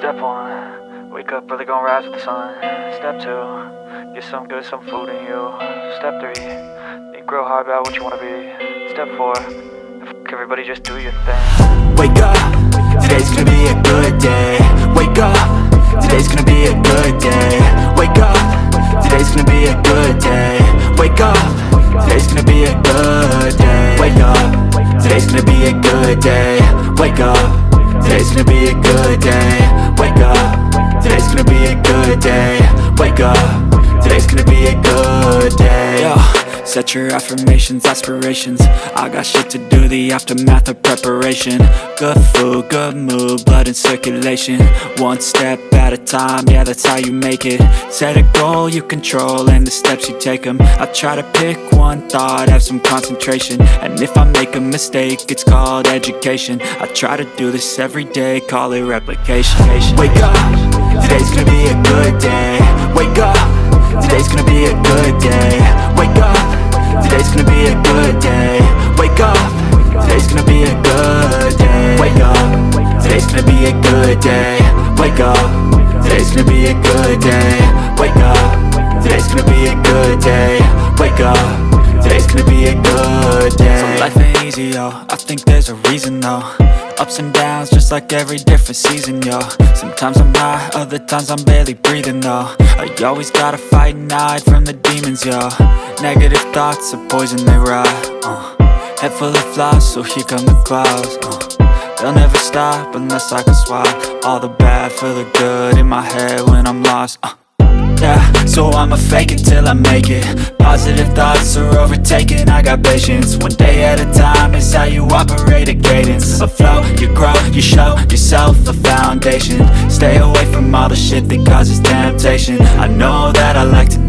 Step one, wake up early, gonna rise with the sun. Step two, get some good, some food in you. Step three, think real hard about what you wanna be. Step four, everybody just do your thing. Wake up, today's gonna be a good day. Wake up, today's gonna be a good day. Wake up, today's gonna be a good day. Wake up, today's gonna be a good day. Wake up, today's gonna be a good day. Wake up, today's gonna be a good day. Wake up, today's gonna be a good day. Wake up, today's gonna be a good day. Yo, set your affirmations, aspirations. I got shit to do, the aftermath of preparation. Good food, good mood, blood in circulation. One step at a time, yeah, that's how you make it. Set a goal you control and the steps you take them. I try to pick one thought, have some concentration. And if I make a mistake, it's called education. I try to do this every day, call it replication. Wake up, today's gonna be a good day. Wake up, today's gonna be a good day. Wake up, today's gonna be a good day. Wake up, today's gonna be a good day. Wake up, today's gonna be a good day. Wake up, today's gonna be a good day. Wake up, today's gonna be a good day. Wake up, today's gonna be a good day. So life ain't easy, yo, I think there's a reason though. Ups and downs, just like every different season, yo. Sometimes I'm high, other times I'm barely breathing, though. I always gotta fight and hide from the demons, yo. Negative thoughts are poison, they rot. Head full of flies, so here come the clouds. They'll never stop unless I can swap all the bad for the good in my head when I'm lost. Yeah, so I'ma fake it till I make it. Positive thoughts are overtaken, I got patience. One day at a time is how you operate a cadence. A flow, you grow, you show yourself a foundation. Stay away from all the shit that causes temptation. I know that I like to